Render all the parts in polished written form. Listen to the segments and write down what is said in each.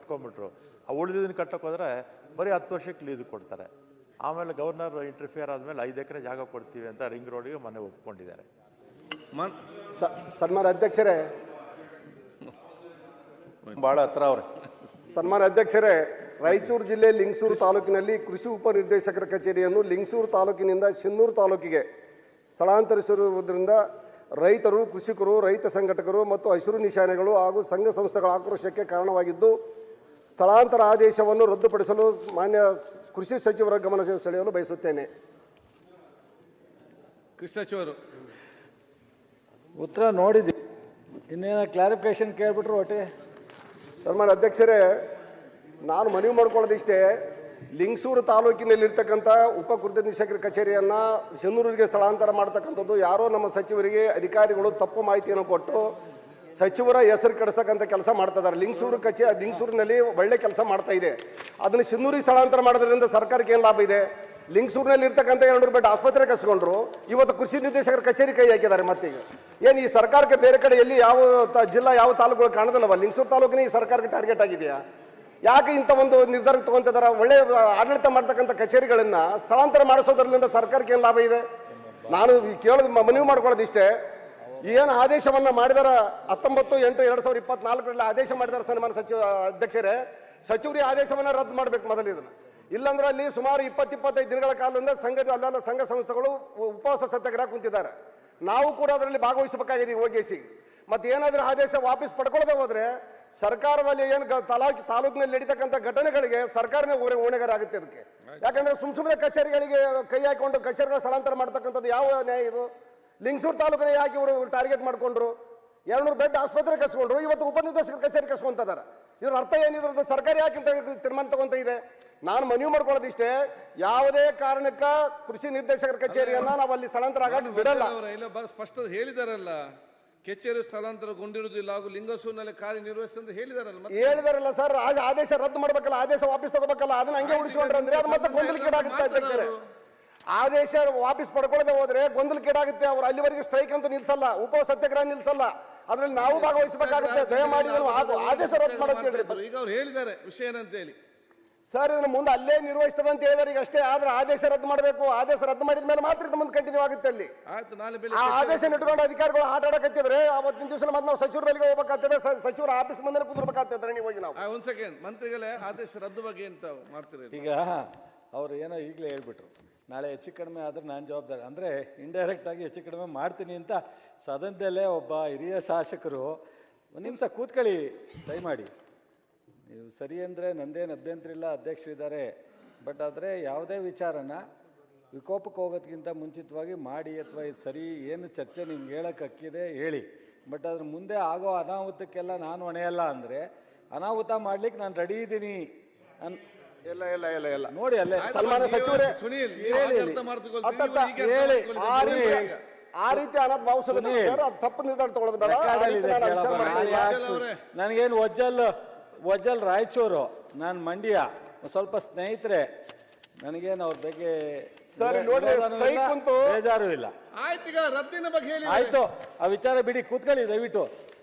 ಕಟ್ಕೊಂಡ್ಬಿಟ್ರು. ಆ ಉಳಿದಿದ್ದನ್ನು ಕಟ್ಟಕ್ಕೆ ಹೋದರೆ ಬರೀ 10 ವರ್ಷಕ್ಕೆ ಲೀಸ್ ಕೊಡ್ತಾರೆ. ಆಮೇಲೆ ಗವರ್ನರ್ ಇಂಟರ್ಫಿಯರ್ ಆದಮೇಲೆ 5 ಎಕರೆ ಜಾಗ ಕೊಡ್ತೀವಿ ಅಂತ ರಿಂಗ್ ರೋಡಿಗೆ ಮನೆ ಒಪ್ಕೊಂಡಿದ್ದಾರೆ. ಸನ್ಮಾನ್ಯ ಅಧ್ಯಕ್ಷರೇ, ಭಾಳ ಹತ್ರ ಅವ್ರೆ. ಸನ್ಮಾನ್ಯ ಅಧ್ಯಕ್ಷರೇ, ರಾಯಚೂರು ಜಿಲ್ಲೆ ಲಿಂಗಸೂರು ತಾಲೂಕಿನಲ್ಲಿ ಕೃಷಿ ಉಪನಿರ್ದೇಶಕರ ಕಚೇರಿಯನ್ನು ಲಿಂಗಸೂರು ತಾಲೂಕಿನಿಂದ ಸಿನ್ನೂರು ತಾಲೂಕಿಗೆ ಸ್ಥಳಾಂತರಿಸಿರುವುದರಿಂದ ರೈತರು, ಕೃಷಿಕರು, ರೈತ ಸಂಘಟಕರು ಮತ್ತು ಹಸಿರು ನಿಶಾನೆಗಳು ಹಾಗೂ ಸಂಘ ಸಂಸ್ಥೆಗಳ ಆಕ್ರೋಶಕ್ಕೆ ಕಾರಣವಾಗಿದ್ದು, ಸ್ಥಳಾಂತರ ಆದೇಶವನ್ನು ರದ್ದುಪಡಿಸಲು ಮಾನ್ಯ ಕೃಷಿ ಸಚಿವರ ಗಮನ ಸೆಳೆಯಲು ಬಯಸುತ್ತೇನೆ. ಕೃಷಿ ಸಚಿವರು ಉತ್ತರ ನೋಡಿದ್ದೀವಿ, ಇನ್ನೇನು ಕ್ಲಾರಿಫಿಕೇಶನ್ ಕೇಳ್ಬಿಟ್ರು ಒಟ್ಟೆ. ಸನ್ಮಾನ್ಯ ಅಧ್ಯಕ್ಷರೇ, ನಾನು ಮನವಿ ಮಾಡ್ಕೊಳ್ಳೋದಿಷ್ಟೇ, ಲಿಂಗಸೂರು ತಾಲೂಕಿನಲ್ಲಿರ್ತಕ್ಕಂಥ ಉಪ ನಿರ್ದೇಶಕರ ಕಚೇರಿಯನ್ನು ಸಿನ್ನೂರಿಗೆ ಸ್ಥಳಾಂತರ ಮಾಡ್ತಕ್ಕಂಥದ್ದು ಯಾರೋ ನಮ್ಮ ಸಚಿವರಿಗೆ ಅಧಿಕಾರಿಗಳು ತಪ್ಪು ಮಾಹಿತಿಯನ್ನು ಕೊಟ್ಟು ಸಚಿವರ ಹೆಸರು ಕೆಡಿಸ್ತಕ್ಕಂಥ ಕೆಲಸ ಮಾಡ್ತಾ ಇದ್ದಾರೆ. ಲಿಂಗಸೂರಿನಲ್ಲಿ ಒಳ್ಳೆ ಕೆಲಸ ಮಾಡ್ತಾ ಇದೆ, ಅದನ್ನು ಸಿನ್ನೂರಿಗೆ ಸ್ಥಳಾಂತರ ಮಾಡೋದ್ರಿಂದ ಸರ್ಕಾರಕ್ಕೆ ಏನು ಲಾಭ ಇದೆ? ಲಿಂಗಸೂರಿನಲ್ಲಿ ಇರ್ತಕ್ಕಂಥ 200 ಬೆಡ್ ಆಸ್ಪತ್ರೆ ಕಸ್ಕೊಂಡ್ರು, ಇವತ್ತು ಕೃಷಿ ನಿರ್ದೇಶಕರ ಕಚೇರಿ ಕೈ ಹಾಕಿದ್ದಾರೆ. ಮತ್ತೀಗ ಏನು ಈ ಸರ್ಕಾರಕ್ಕೆ ಬೇರೆ ಕಡೆ ಎಲ್ಲಿ ಯಾವ ಜಿಲ್ಲಾ ಯಾವ ತಾಲೂಕುಗಳು ಕಾಣೋದಿಲ್ಲವ? ಲಿಂಗಸೂರು ತಾಲೂಕಿನ ಈ ಸರ್ಕಾರಕ್ಕೆ ಟಾರ್ಗೆಟ್ ಆಗಿದೆಯಾ? ಯಾಕೆ ಇಂಥ ಒಂದು ನಿರ್ಧಾರ ತಗೊಂತಿದ್ದಾರೆ? ಒಳ್ಳೆ ಆಡಳಿತ ಮಾಡ್ತಕ್ಕಂಥ ಕಚೇರಿಗಳನ್ನು ಸ್ಥಳಾಂತರ ಮಾಡಿಸೋದ್ರಿಂದ ಸರ್ಕಾರಕ್ಕೆ ಏನು ಲಾಭ ಇದೆ? ನಾನು ಕೇಳೋದು ಮನವಿ ಮಾಡ್ಕೊಳ್ಳೋದಿಷ್ಟೇ, ಏನು ಆದೇಶವನ್ನು ಮಾಡಿದಾರ 19/8/2024 ಆದೇಶ ಮಾಡಿದಾರೆ ಸನ್ಮಾನ್ಯ ಸಚಿವ ಅಧ್ಯಕ್ಷರೇ, ಸಚಿವರಿಗೆ ಆದೇಶವನ್ನು ರದ್ದು ಮಾಡಬೇಕು ಮೊದಲು ಇದನ್ನು. ಇಲ್ಲಾಂದ್ರೆ ಅಲ್ಲಿ ಸುಮಾರು 20-25 ದಿನಗಳ ಕಾಲದಿಂದ ಅಲ್ಲೆಲ್ಲ ಸಂಘ ಸಂಸ್ಥೆಗಳು ಉಪವಾಸ ಸತ್ಯಾಗ್ರಹ ಕುಂತಿದ್ದಾರೆ. ನಾವು ಕೂಡ ಅದರಲ್ಲಿ ಭಾಗವಹಿಸಬೇಕಾಗಿದೆ ಹೋಗಿಸಿ. ಮತ್ತೆ ಏನಾದರೂ ಆದೇಶ ವಾಪಸ್ ಪಡ್ಕೊಳ್ಳದೆ ಹೋದ್ರೆ ಸರ್ಕಾರದಲ್ಲಿ ಏನು ತಾಲೂಕಿನಲ್ಲಿ ನಡೀತಕ್ಕಂಥ ಘಟನೆಗಳಿಗೆ ಸರ್ಕಾರನೇ ಹೊಣೆಗಾರ ಆಗುತ್ತೆ. ಅದಕ್ಕೆ ಯಾಕಂದ್ರೆ ಸುಮ್ಮನೆ ಕಚೇರಿಗಳಿಗೆ ಕೈ ಹಾಕೊಂಡು ಕಚೇರಿಗಳ ಸ್ಥಳಾಂತರ ಮಾಡ್ತಕ್ಕಂಥದ್ದು ಯಾವ ನ್ಯಾಯ ಇದು? ಲಿಂಗಸೂರು ತಾಲೂಕಿನ ಯಾಕೆ ಇವರು ಟಾರ್ಗೆಟ್ ಮಾಡ್ಕೊಂಡ್ರು? 200 ಬೆಡ್ ಆಸ್ಪತ್ರೆ ಕಸ್ಕೊಂಡ್ರು, ಇವತ್ತು ಉಪನಿರ್ದೇಶಕರ ಕಚೇರಿ ಕಸ್ಕೊಂತಿದ್ದಾರೆ. ಇದ್ರ ಅರ್ಥ ಏನಿದ್ರದ್ದು? ಸರ್ಕಾರ ಯಾಕೆ ತೀರ್ಮಾನ ತಗೊಂತ ಇದೆ? ನಾನು ಮನವಿ ಮಾಡ್ಕೊಳ್ಳೋದಿಷ್ಟೇ, ಯಾವುದೇ ಕಾರಣಕ್ಕ ಕೃಷಿ ನಿರ್ದೇಶಕರ ಕಚೇರಿಯನ್ನ ನಾವು ಅಲ್ಲಿ ಸ್ಥಳಾಂತರ ಆಗಿ ಬಿಡಲ್ಲ. ಸ್ಪಷ್ಟ ಹೇಳಿದಾರಲ್ಲ, ಕಚೇರಿ ಸ್ಥಳಾಂತರಗೊಂಡಿರುವುದಿಲ್ಲ ಹಾಗೂ ಲಿಂಗಸೂರಿನಲ್ಲಿ ಕಾರ್ಯನಿರ್ವಹಿಸಿ ಹೇಳಿದಾರಲ್ಲ ಸರ್. ಆದೇಶ ರದ್ದು ಮಾಡ್ಬೇಕಲ್ಲ, ಆದೇಶ ವಾಪಸ್ ತಗೋಬೇಕಲ್ಲ, ಅದನ್ನ ಹಂಗೆ ಉಳಿಸ್ಕೊಂಡ್ರೆ ಅಂದ್ರೆ ಅದು ಮತ್ತೆ ಗೊಂದಲಕ್ಕೀಡಾಗುತ್ತೆ ಅಧ್ಯಕ್ಷರೇ. ಆದೇಶ ವಾಪಸ್ ಪಡ್ಕೊಳ್ಳದೆ ಹೋದ್ರೆ ಗೊಂದಲಕ್ಕೀಡಾಗುತ್ತೆ. ಅವ್ರು ಅಲ್ಲಿವರೆಗೆ ಸ್ಟ್ರೈಕ್ ಅಂತೂ ನಿಲ್ಸಲ್ಲ, ಉಪ ಸತ್ಯಾಗ್ರಹ ನಿಲ್ಸಲ್ಲ, ಅದ್ರಲ್ಲಿ ನಾವು ಭಾಗವಹಿಸಬೇಕಾಗುತ್ತೆ. ದಯಮಾಡಿ ಆದೇಶ ರದ್ದು ಮಾಡೋದು ಈಗ ಅವ್ರು ಹೇಳಿದ್ದಾರೆ ವಿಷಯ ಏನಂತ ಹೇಳಿ ಸರ್. ಇದನ್ನ ಮುಂದೆ ಅಲ್ಲೇ ನಿರ್ವಹಿಸ್ತದೆ ಅಂತ ಹೇಳಿದಾರೆ ಈಗ ಅಷ್ಟೇ. ಆದ್ರೆ ಆದೇಶ ರದ್ದು ಮಾಡಬೇಕು. ಆದೇಶ ರದ್ದು ಮಾಡಿದ ಮೇಲೆ ಮಾತ್ರ ಇದು ಮುಂದೆ ಕಂಟಿನ್ಯೂ ಆಗುತ್ತೆ. ಅಲ್ಲಿ ಆ ಆದೇಶ ಇಟ್ಕೊಂಡು ಅಧಿಕಾರಿಗಳು ಆಟ ಆಡಕತ್ತಿದ್ರೆ ಅವತ್ತಿನ ದಿವಸ ಮತ್ತೆ ನಾವು ಸಚಿವರ ಬಳಿಗೆ ಹೋಗ್ಬೇಕಾಗ್ತದೆ, ಸಚಿವರ ಆಫೀಸ್ ಮುಂದೆ ಕೂತ್ಬೇಕಾಗ್ತದೆ. ನೀವು ಹೋಗಿ ನಾವು ಒಂದ್ ಸೆಕೆಂಡ್ ಮಂತ್ರಿಗಳೇ ಆದೇಶ ರದ್ದು ಬಗ್ಗೆ ಅಂತ ಮಾಡ್ತೀರಿ. ಈಗ ಅವ್ರು ಏನೋ ಈಗಲೇ ಹೇಳ್ಬಿಟ್ರು, ನಾಳೆ ಹೆಚ್ಚು ಕಡಿಮೆ ಆದರೆ ನಾನು ಜವಾಬ್ದಾರಿ, ಅಂದರೆ ಇಂಡೈರೆಕ್ಟಾಗಿ ಹೆಚ್ಚು ಕಡಿಮೆ ಮಾಡ್ತೀನಿ ಅಂತ ಸದನದಲ್ಲೇ ಒಬ್ಬ ಹಿರಿಯ ಶಾಸಕರು. ಒಂದು ನಿಮಿಷ ಕೂತ್ಕೊಳ್ಳಿ ದಯಮಾಡಿ. ನೀವು ಸರಿ ಅಂದರೆ ನಂದೇನು ಅಭ್ಯಂತರ ಇಲ್ಲ, ಅಧ್ಯಕ್ಷರಿದ್ದಾರೆ. ಬಟ್ ಆದರೆ ಯಾವುದೇ ವಿಚಾರನ ವಿಕೋಪಕ್ಕೆ ಹೋಗೋದಕ್ಕಿಂತ ಮುಂಚಿತವಾಗಿ ಮಾಡಿ, ಅಥವಾ ಇದು ಸರಿ ಏನು ಚರ್ಚೆ ನಿಮ್ಗೆ ಹೇಳೋಕ್ಕೆ ಹಕ್ಕಿದೆ ಹೇಳಿ. ಬಟ್ ಅದ್ರ ಮುಂದೆ ಆಗೋ ಅನಾಹುತಕ್ಕೆಲ್ಲ ನಾನು ಹೊಣೆಯಲ್ಲ ಅಂದರೆ ಅನಾಹುತ ಮಾಡ್ಲಿಕ್ಕೆ ನಾನು ರೆಡಿ ಇದ್ದೀನಿ ಇಲ್ಲ ಇಲ್ಲ ಇಲ್ಲ ಇಲ್ಲ ನೋಡಿ ಅಲ್ಲೇ ಸನ್ಮಾನ್ಯ ಸಚಿವರೇ ಸುನೀಲ್ ಆ ರೀತಿ ಅನ್ನೋದು ಭಾವಿಸೋದು ತಪ್ಪು ನಿರ್ಧಾರ ತಗೊಳ್ಳೋದು ಬೇಡ. ನನಗೇನು ವಜ್ಜಲ್ ರಾಯಚೂರು, ನಾನು ಮಂಡ್ಯ, ಸ್ವಲ್ಪ ಸ್ನೇಹಿತರೆ, ನನಗೇನು ಅವ್ರ ಬಗ್ಗೆ ಬೇಜಾರು ಇಲ್ಲ. ಆಯ್ತು, ಆ ವಿಚಾರ ಬಿಡಿ, ಕೂತ್ಕೊಳ್ಳಿ ದಯವಿಟ್ಟು.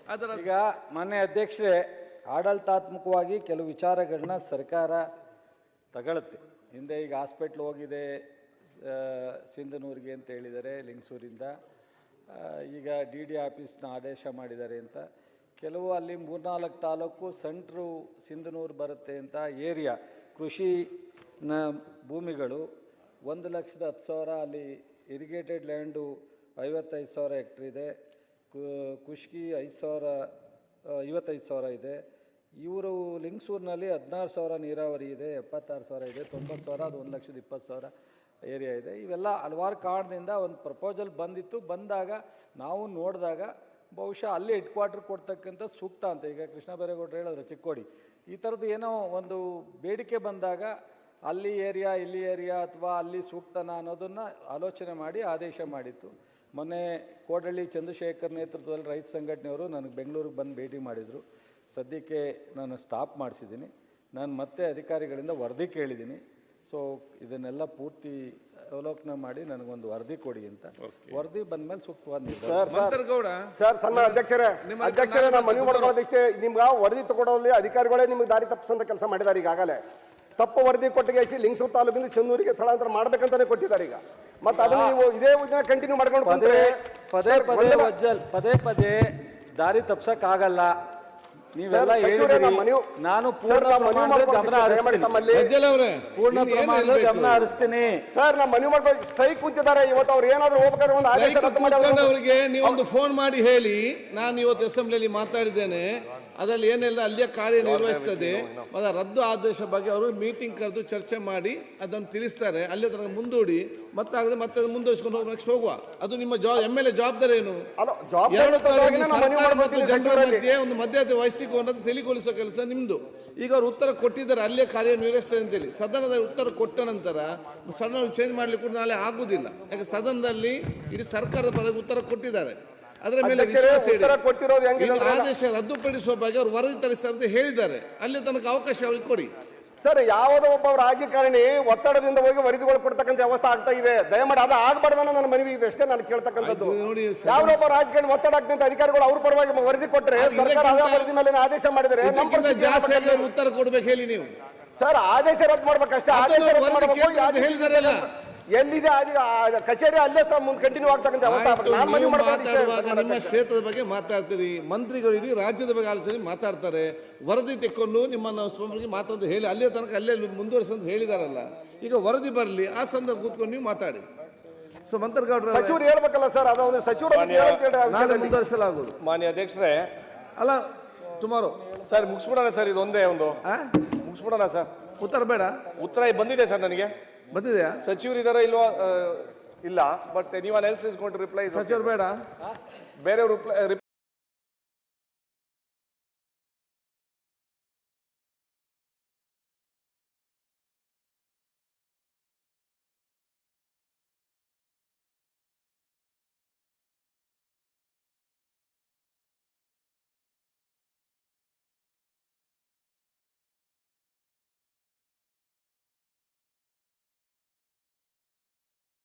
ಈಗ ಮಾನ್ಯ ಅಧ್ಯಕ್ಷರೇ, ಆಡಳಿತಾತ್ಮಕವಾಗಿ ಕೆಲವು ವಿಚಾರಗಳನ್ನ ಸರ್ಕಾರ ತಗೊಳುತ್ತೆ. ಹಿಂದೆ ಈಗ ಹಾಸ್ಪಿಟ್ಲ್ ಹೋಗಿದೆ ಸಿಂಧನೂರಿಗೆ ಅಂತ ಹೇಳಿದ್ದಾರೆ ಲಿಂಗಸೂರಿಂದ. ಈಗ DD ಆಫೀಸ್ನ ಆದೇಶ ಮಾಡಿದ್ದಾರೆ ಅಂತ. ಕೆಲವು ಅಲ್ಲಿ 3-4 ತಾಲೂಕು ಸೆಂಟ್ರು ಸಿಂಧನೂರು ಬರುತ್ತೆ ಅಂತ ಏರಿಯಾ ಕೃಷಿನ ಭೂಮಿಗಳು 1,10,000 ಅಲ್ಲಿ ಇರಿಗೇಟೆಡ್ ಲ್ಯಾಂಡು 55,000 ಹೆಕ್ಟ್ರ್ ಇದೆ. ಕುಷ್ಕಿ 55,000 ಇದೆ. ಇವರು ಲಿಂಗಸೂರಿನಲ್ಲಿ 16,000 ನೀರಾವರಿ ಇದೆ, 76,000 ಇದೆ, 90,000 ಅದು 1,20,000 ಏರಿಯಾ ಇದೆ. ಇವೆಲ್ಲ ಹಲವಾರು ಕಾರಣದಿಂದ ಒಂದು ಪ್ರಪೋಸಲ್ ಬಂದಾಗ ನಾವು ನೋಡಿದಾಗ ಬಹುಶಃ ಅಲ್ಲಿ ಹೆಡ್ ಕ್ವಾರ್ಟರ್ ಕೊಡ್ತಕ್ಕಂಥ ಸೂಕ್ತ ಅಂತ. ಈಗ ಕೃಷ್ಣ ಬೈರೇಗೌಡರು ಹೇಳಿದ್ರು ಚಿಕ್ಕೋಡಿ, ಈ ಥರದ್ದು ಏನೋ ಒಂದು ಬೇಡಿಕೆ ಬಂದಾಗ ಅಲ್ಲಿ ಏರಿಯಾ ಇಲ್ಲಿ ಏರಿಯಾ ಅಥವಾ ಅಲ್ಲಿ ಸೂಕ್ತನ ಅನ್ನೋದನ್ನು ಆಲೋಚನೆ ಮಾಡಿ ಆದೇಶ ಮಾಡಿತ್ತು. ಮೊನ್ನೆ ಕೋಡಳ್ಳಿ ಚಂದ್ರಶೇಖರ್ ನೇತೃತ್ವದಲ್ಲಿ ರೈತ ಸಂಘಟನೆಯವರು ನನಗೆ ಬೆಂಗಳೂರಿಗೆ ಬಂದು ಭೇಟಿ ಮಾಡಿದರು. ಸದ್ಯಕ್ಕೆ ನಾನು ಸ್ಟಾಪ್ ಮಾಡಿಸಿದ್ದೀನಿ. ನಾನು ಮತ್ತೆ ಅಧಿಕಾರಿಗಳಿಂದ ವರದಿ ಕೇಳಿದ್ದೀನಿ. ಸೊ ಇದನ್ನೆಲ್ಲ ಪೂರ್ತಿ ಅವಲೋಕನ ಮಾಡಿ ನನಗೊಂದು ವರದಿ ಕೊಡಿ ಅಂತ. ವರದಿ ಬಂದ್ಮೇಲೆ ಸೂಕ್ತವಾದ ನಿರ್ಧಾರ. ಮಂತರ್ಗೌಡ ಸರ್ ಸನ್ಮಾನ್ಯ ಅಧ್ಯಕ್ಷರೇ ನಾವು ಮನವಿ ಮಾಡ್ಕೊಳ್ಳೋದಿಷ್ಟೇ, ನಿಮ್ಗೆ ವರದಿ ತಗೊಳ್ಳೋಲ್ಲಿ ಅಧಿಕಾರಿಗಳೇ ನಿಮ್ಗೆ ದಾರಿ ತಪ್ಪಿಸಂತ ಕೆಲಸ ಮಾಡಿದ್ದಾರೆ ಈಗಾಗಲೇ. ತಪ್ಪು ವರದಿ ಕೊಟ್ಟಿಗೆಸಿ ಲಿಂಗಸೂರು ತಾಲೂಕಿಂದ ಶೆನ್ನೂರಿಗೆ ಸ್ಥಳಾಂತರ ಮಾಡ್ಬೇಕಂತಾನೆ ಕೊಟ್ಟಿದ್ದಾರೆ ಈಗ. ಮತ್ತೆ ಅದನ್ನ ನೀವು ಇದೇ ಕಂಟಿನ್ಯೂ ಮಾಡ್ಕೊಂಡು ಪದೇ ಪದೇ ದಾರಿ ತಪ್ಸಕ್ ಆಗಲ್ಲ. ನೀವೆಲ್ಲ ಹೇಳಿದ್ರಿ, ನಾನು ಪೂರ್ಣ ಪ್ರಮಾಣದ ಗಮನ ಹರಿಸ್ತೀನಿ. ಸರ್ ನಾವು ಮನವಿ ಮಾಡ್ಕೊಂಡು ಸ್ಟ್ರೈಕ್ ಕುಂತಿದ್ದಾರೆ ಇವತ್ತು. ಅವ್ರು ಏನಾದ್ರು ಹೋಗ್ಬೇಕಾದ್ರೆ ಒಂದು ಆದೇಶ ರದ್ದು ಮಾಡಿ ಅವರಿಗೆ ನೀವೊಂದು ಫೋನ್ ಮಾಡಿ ಹೇಳಿ, ನಾನು ಇವತ್ತು ಅಸೆಂಬ್ಲಿಯಲ್ಲಿ ಮಾತಾಡಿದ್ದೇನೆ, ಅದರಲ್ಲಿ ಏನೆಲ್ಲ ಅಲ್ಲಿಯ ಕಾರ್ಯನಿರ್ವಹಿಸ್ತದೆ ಮತ್ತು ರದ್ದು ಆದೇಶ ಬಗ್ಗೆ ಅವರು ಮೀಟಿಂಗ್ ಕರೆದು ಚರ್ಚೆ ಮಾಡಿ ಅದನ್ನು ತಿಳಿಸ್ತಾರೆ. ಅಲ್ಲೇ ತನಕ ಮುಂದೂಡಿ ಮತ್ತೆ ಮುಂದುವರಿಸಿಕೊಂಡು ನೆಕ್ಸ್ಟ್ ಹೋಗುವ. ಅದು ನಿಮ್ಮ MLA ಜವಾಬ್ದಾರಿ ಏನು? ಜನರ ಮಧ್ಯೆ ಒಂದು ಮಧ್ಯತೆ ವಹಿಸಿಕೊಂಡು ತಿಳಿಗೊಳಿಸುವ ಕೆಲಸ ನಿಮ್ದು. ಈಗ ಅವ್ರು ಉತ್ತರ ಕೊಟ್ಟಿದ್ದಾರೆ, ಅಲ್ಲೇ ಕಾರ್ಯನಿರ್ವಹಿಸ್ತದೆ ಅಂತೇಳಿ. ಸದನದಲ್ಲಿ ಉತ್ತರ ಕೊಟ್ಟ ನಂತರ ಸಡನ್ ಚೇಂಜ್ ಮಾಡ್ಲಿಕ್ಕೆ ಕೂಡ ನಾಳೆ ಆಗುದಿಲ್ಲ. ಯಾಕೆ ಸದನದಲ್ಲಿ ಇಡೀ ಸರ್ಕಾರದ ಪರವಾಗಿ ಉತ್ತರ ಕೊಟ್ಟಿದ್ದಾರೆ. ಅದರ ಮೇಲೆ ಆದೇಶ ರದ್ದುಪಡಿಸುವ ಬಗ್ಗೆ ಅವರು ವರದಿ ತರಿಸ್ತಾರೆ ಅಂತ ಹೇಳಿದ್ದಾರೆ. ಅಲ್ಲಿ ತನಕ ಅವಕಾಶ ಅವ್ರಿಗೆ ಕೊಡಿ. ಸರ್ ಯಾವುದೋ ಒಬ್ಬ ರಾಜಕಾರಣಿ ಒತ್ತಡದಿಂದ ಹೋಗಿ ವರದಿಗಳು ಕೊಡ್ತಕ್ಕಂಥ ವ್ಯವಸ್ಥೆ ಆಗ್ತಾ ಇದೆ. ದಯಮಾಡಿ ಅದು ಆಗಬಾರ್ದು ನನ್ನ ಮನವಿ ಇದೆ ಅಷ್ಟೇ ನಾನು ಕೇಳ್ತಕ್ಕಂಥದ್ದು. ಯಾವೊಬ್ಬ ರಾಜಕಾರಣಿ ಒತ್ತಡ ಆಗ್ತಂತ ಅಧಿಕಾರಿಗಳು ಅವ್ರ ಪರವಾಗಿ ವರದಿ ಕೊಟ್ಟರೆ ಸರ್ಕಾರ ವರದಿ ಮೇಲೆ ಆದೇಶ ಮಾಡಿದರೆ ಜಾಸ್ತಿ ಉತ್ತರ ಕೊಡ್ಬೇಕು ಹೇಳಿ ನೀವು. ಸರ್ ಆದೇಶ ರದ್ದು ಮಾಡ್ಬೇಕಷ್ಟೇ. ಆದೇಶ ಹೇಳಿದಾರಲ್ಲ ಎಲ್ಲಿದೆ ಕಚೇರಿ ಅಲ್ಲೇ ಮುಂದೆ ಕಂಟಿನ್ಯೂ ಆಗ್ತಕ್ಕಂಥ ನಿಮ್ಮ ಕ್ಷೇತ್ರದ ಬಗ್ಗೆ ಮಾತಾಡ್ತೀರಿ, ಮಂತ್ರಿಗಳು ಇಡೀ ರಾಜ್ಯದ ಬಗ್ಗೆ ಆಲೋಚನೆ ಮಾತಾಡ್ತಾರೆ. ವರದಿ ತೆಕ್ಕೊಂಡು ನಿಮ್ಮನ್ನು ಮಾತಾಡೋದು ಹೇಳಿ ಅಲ್ಲೇ ತನಕ ಅಲ್ಲೇ ಮುಂದುವರಿಸಂತ ಹೇಳಿದಾರಲ್ಲ. ಈಗ ವರದಿ ಬರಲಿ, ಆ ಸಂದರ್ಭ ಕೂತ್ಕೊಂಡು ನೀವು ಮಾತಾಡಿ. ಸೊ ಮಂತರ್ಗೌಡ್ರ ಸಚಿವರು ಹೇಳ್ಬೇಕಲ್ಲ ಸರ್, ಅದೊಂದು ಸಚಿವರು ಮುಂದುವರಿಸಲಾಗುವುದು. ಮಾನ್ಯ ಅಧ್ಯಕ್ಷರೇ, ಅಲ್ಲ ಟುಮಾರೋ ಸರ್ ಮುಗಿಸ್ಬಿಡೋಣ ಸರ್, ಇದೊಂದೇ ಒಂದು ಮುಗಿಸ್ಬಿಡೋಣ ಸರ್. ಉತ್ತರ ಬೇಡ, ಉತ್ತರ ಬಂದಿದೆ ಸರ್ ನನಗೆ. ಬಂದಿದೆಯಾ? ಸಚಿವರು ಇದಾರ ಇಲ್ವಾ? ಇಲ್ಲ, but anyone else is going to reply. ಸಚಿವರು ಬೇಡ, ಬೇರೆಯವರು